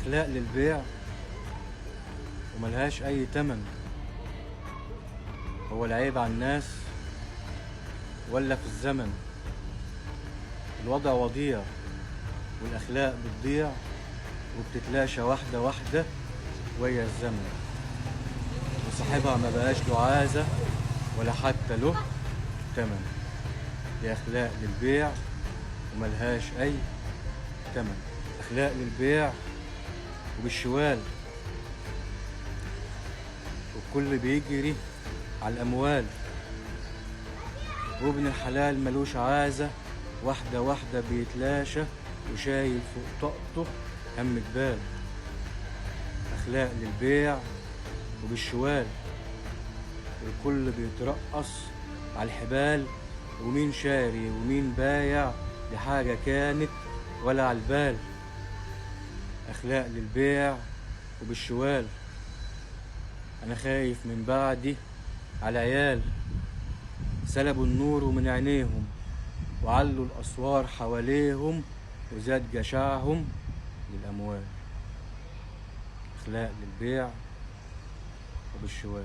أخلاق للبيع وملهاش أي تمن. هو العيب على الناس ولا في الزمن؟ الوضع وضيع والأخلاق بتضيع وبتتلاشى واحدة واحدة ويا الزمن، وصاحبها ما بقاش له عازة ولا حتى له تمن. دي أخلاق للبيع وملهاش أي تمن. أخلاق للبيع وبالشوال، والكل بيجري على الأموال، وابن الحلال ملوش عازة، واحدة واحدة بيتلاشى وشايل فوق طاقته هم جبال. أخلاق للبيع وبالشوال، والكل بيترقص على الحبال، ومين شاري ومين بايع دي حاجة كانت ولا عالبال. أخلاق للبيع وبالشوال، أنا خايف من بعدي على عيال سلبوا النور من عينيهم وعلوا الأسوار حواليهم وزاد جشعهم للأموال. أخلاق للبيع وبالشوال.